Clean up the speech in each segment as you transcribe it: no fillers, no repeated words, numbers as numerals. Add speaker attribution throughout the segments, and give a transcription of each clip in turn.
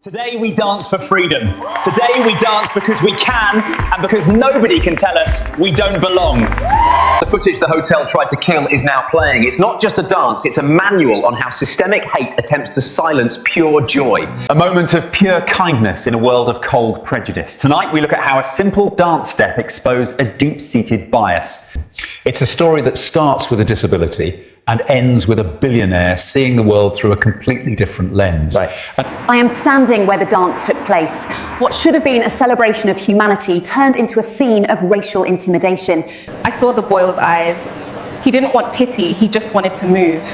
Speaker 1: Today we dance for freedom. Today we dance because we can, and because nobody can tell us we don't belong. The footage the hotel tried to kill is now playing. It's not just a dance, it's a manual on how systemic hate attempts to silence pure joy. A moment of pure kindness in a world of cold prejudice. Tonight we look at how a simple dance step exposed a deep-seated bias.
Speaker 2: It's a story that starts with a disability and ends with a billionaire seeing the world through a completely different lens.
Speaker 1: Right.
Speaker 3: I am standing where the dance took place. What should have been a celebration of humanity turned into a scene of racial intimidation.
Speaker 4: I saw the boy's eyes. He didn't want pity, he just wanted to move.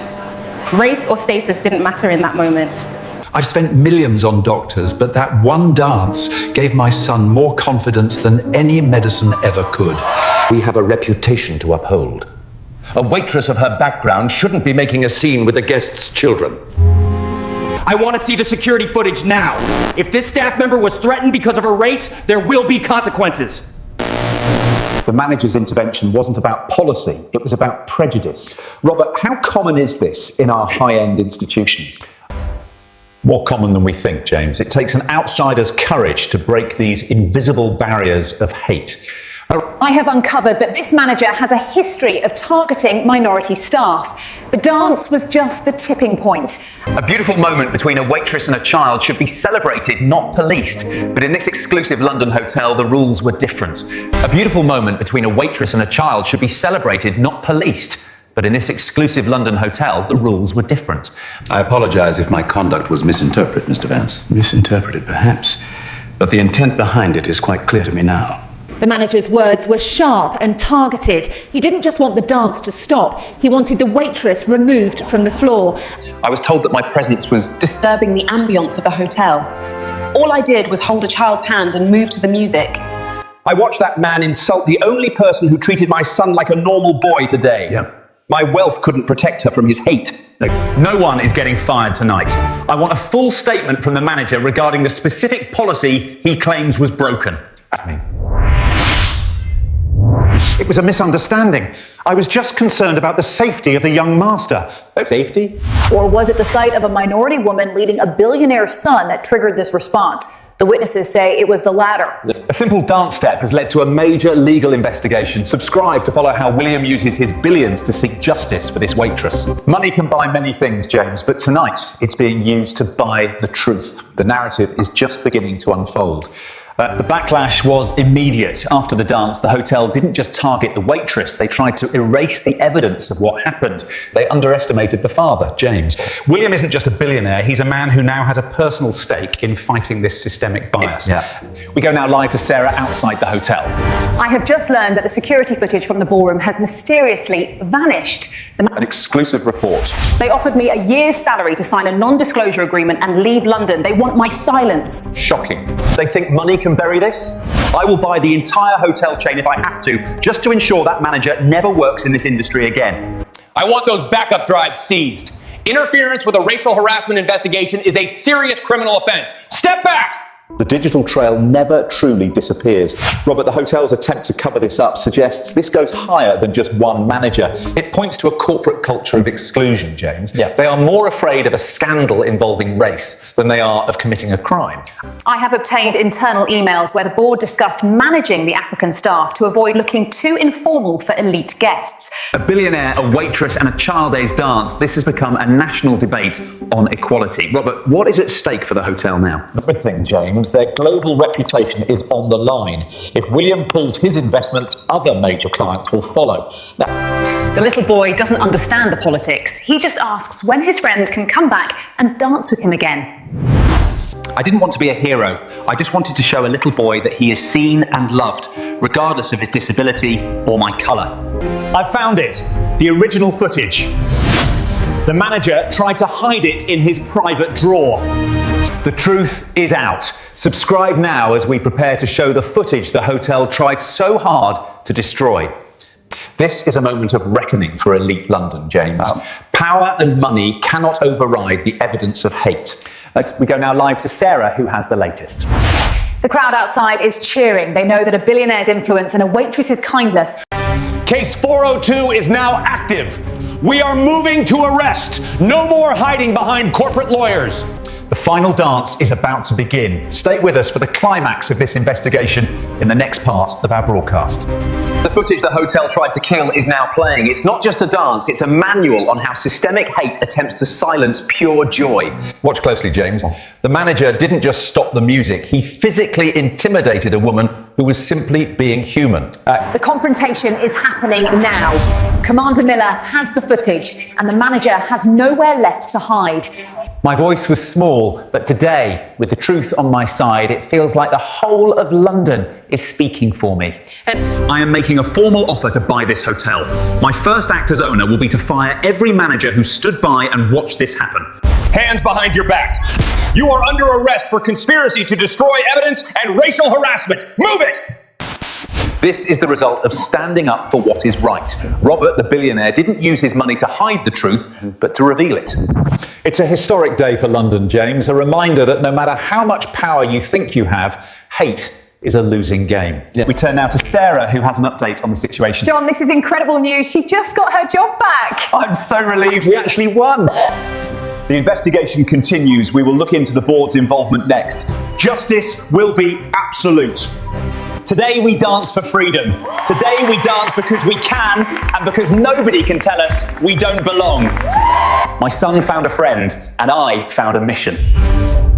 Speaker 4: Race or status didn't matter in that moment.
Speaker 2: I've spent millions on doctors, but that one dance gave my son more confidence than any medicine ever could.
Speaker 5: We have a reputation to uphold. A waitress of her background shouldn't be making a scene with the guests' children.
Speaker 6: I want to see the security footage now. If this staff member was threatened because of her race, there will be consequences.
Speaker 2: The manager's intervention wasn't about policy, it was about prejudice. Robert, how common is this in our high-end institutions? More common than we think, James. It takes an outsider's courage to break these invisible barriers of hate.
Speaker 3: I have uncovered that this manager has a history of targeting minority staff. The dance was just the tipping point.
Speaker 1: A beautiful moment between a waitress and a child should be celebrated, not policed. But in this exclusive London hotel, the rules were different. A beautiful moment between a waitress and a child should be celebrated, not policed. But in this exclusive London hotel, the rules were different.
Speaker 5: I apologize if my conduct was misinterpreted, Mr. Vance. Misinterpreted, perhaps. But the intent behind it is quite clear to me now.
Speaker 3: The manager's words were sharp and targeted. He didn't just want the dance to stop, he wanted the waitress removed from the floor.
Speaker 1: I was told that my presence was
Speaker 7: disturbing the ambience of the hotel. All I did was hold a child's hand and move to the music.
Speaker 1: I watched that man insult the only person who treated my son like a normal boy today.
Speaker 5: Yeah.
Speaker 1: My wealth couldn't protect her from his hate. No one is getting fired tonight. I want a full statement from the manager regarding the specific policy he claims was broken.
Speaker 2: It was a misunderstanding. I was just concerned about the safety of the young master.
Speaker 1: Safety?
Speaker 8: Or was it the sight of a minority woman leading a billionaire son that triggered this response? The witnesses say it was the latter.
Speaker 2: A simple dance step has led to a major legal investigation. Subscribe to follow how William uses his billions to seek justice for this waitress. Money can buy many things, James, but tonight it's being used to buy the truth. The narrative is just beginning to unfold.
Speaker 1: The backlash was immediate. After the dance, the hotel didn't just target the waitress, they tried to erase the evidence of what happened.
Speaker 2: They underestimated the father, James. William isn't just a billionaire, he's a man who now has a personal stake in fighting this systemic bias.
Speaker 1: We go now live to Sarah outside the hotel.
Speaker 3: I have just learned that the security footage from the ballroom has mysteriously vanished.
Speaker 2: An exclusive report.
Speaker 3: They offered me a year's salary to sign a non-disclosure agreement and leave London. They want my silence.
Speaker 2: Shocking.
Speaker 1: They think money can bury this? I will buy the entire hotel chain if I have to, just to ensure that manager never works in this industry again.
Speaker 6: I want those backup drives seized. Interference with a racial harassment investigation is a serious criminal offense. Step back!
Speaker 2: The digital trail never truly disappears. Robert, the hotel's attempt to cover this up suggests this goes higher than just one manager. It points to a corporate culture of exclusion, James. They are more afraid of a scandal involving race than they are of committing a crime.
Speaker 3: I have obtained internal emails where the board discussed managing the African staff to avoid looking too informal for elite guests.
Speaker 1: A billionaire, a waitress and a child-age dance, this has become a national debate on equality. Robert, what is at stake for the hotel now?
Speaker 2: Everything, James. Their global reputation is on the line. If William pulls his investments, other major clients will follow.
Speaker 3: The little boy doesn't understand the politics. He just asks when his friend can come back and dance with him again.
Speaker 1: I didn't want to be a hero. I just wanted to show a little boy that he is seen and loved, regardless of his disability or my colour. I found it. The original footage. The manager tried to hide it in his private drawer. The truth is out. Subscribe now as we prepare to show the footage the hotel tried so hard to destroy. This is a moment of reckoning for elite London, James. Power and money cannot override the evidence of hate. We go now live to Sarah, who has the latest.
Speaker 3: The crowd outside is cheering. They know that a billionaire's influence and a waitress's kindness.
Speaker 6: Case 402 is now active. We are moving to arrest. No more hiding behind corporate lawyers.
Speaker 2: The final dance is about to begin. Stay with us for the climax of this investigation in the next part of our broadcast.
Speaker 1: The footage the hotel tried to kill is now playing. It's not just a dance, it's a manual on how systemic hate attempts to silence pure joy.
Speaker 2: Watch closely, James. The manager didn't just stop the music, he physically intimidated a woman who was simply being human.
Speaker 3: The confrontation is happening now. Commander Miller has the footage, and the manager has nowhere left to hide.
Speaker 9: My voice was small, but today, with the truth on my side, it feels like the whole of London is speaking for me.
Speaker 1: I am making a formal offer to buy this hotel. My first act as owner will be to fire every manager who stood by and watched this happen.
Speaker 6: Hands behind your back. You are under arrest for conspiracy to destroy evidence and racial harassment. Move it!
Speaker 1: This is the result of standing up for what is right. Robert, the billionaire, didn't use his money to hide the truth, but to reveal it.
Speaker 2: It's a historic day for London, James, a reminder that no matter how much power you think you have, hate is a losing game.
Speaker 1: We turn now to Sarah, who has an update on the situation.
Speaker 3: John, this is incredible news. She just got her job back.
Speaker 1: I'm so relieved we actually won. The investigation continues. We will look into the board's involvement next. Justice will be absolute. Today we dance for freedom. Today we dance because we can and because nobody can tell us we don't belong. My son found a friend and I found a mission.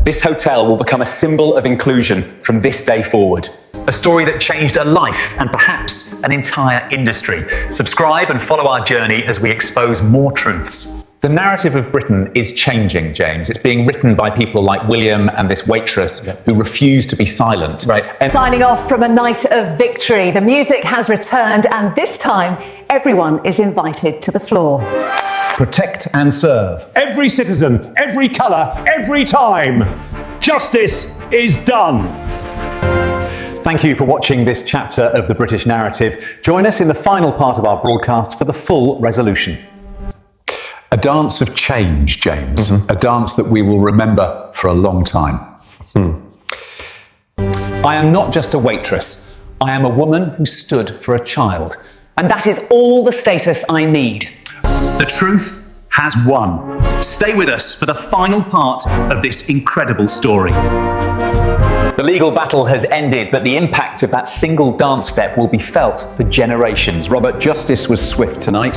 Speaker 1: This hotel will become a symbol of inclusion from this day forward. A story that changed a life and perhaps an entire industry. Subscribe and follow our journey as we expose more truths.
Speaker 2: The narrative of Britain is changing, James. It's being written by people like William and this waitress who refuse to be silent.
Speaker 9: Right.
Speaker 2: And
Speaker 3: Signing off from a night of victory. The music has returned, and this time, everyone is invited to the floor.
Speaker 2: protect and serve.
Speaker 6: Every citizen, every colour, every time. Justice is done.
Speaker 2: Thank you for watching this chapter of the British narrative. Join us in the final part of our broadcast for the full resolution. A dance of change, James. A dance that we will remember for a long time.
Speaker 9: I am not just a waitress. I am a woman who stood for a child. And that is all the status I need.
Speaker 1: The truth has won. Stay with us for the final part of this incredible story.
Speaker 9: The legal battle has ended, but the impact of that single dance step will be felt for generations.
Speaker 2: Robert, justice was swift tonight.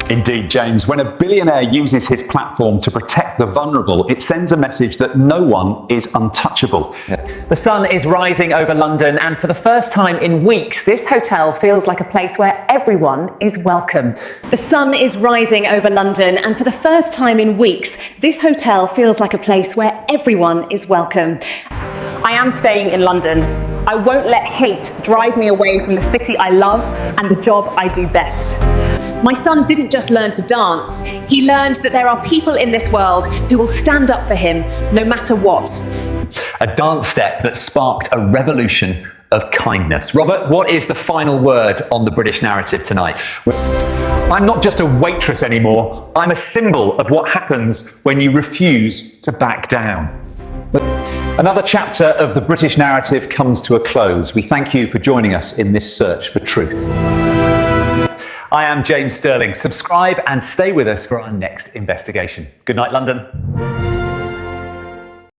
Speaker 1: Indeed, James. When a billionaire uses his platform to protect the vulnerable, it sends a message that no one is untouchable.
Speaker 9: The sun is rising over London, and for the first time in weeks, this hotel feels like a place where everyone is welcome.
Speaker 3: The sun is rising over London, and for the first time in weeks, this hotel feels like a place where everyone is welcome. I am staying in London. I won't let hate drive me away from the city I love and the job I do best. My son didn't just learn to dance, he learned that there are people in this world who will stand up for him no matter what.
Speaker 9: A dance step that sparked a revolution of kindness. Robert, what is the final word on the British narrative tonight?
Speaker 2: I'm not just a waitress anymore. I'm a symbol of what happens when you refuse to back down. Another chapter of the British narrative comes to a close. We thank you for joining us in this search for truth.
Speaker 9: I am James Sterling. Subscribe and stay with us for our next investigation. Good night, London.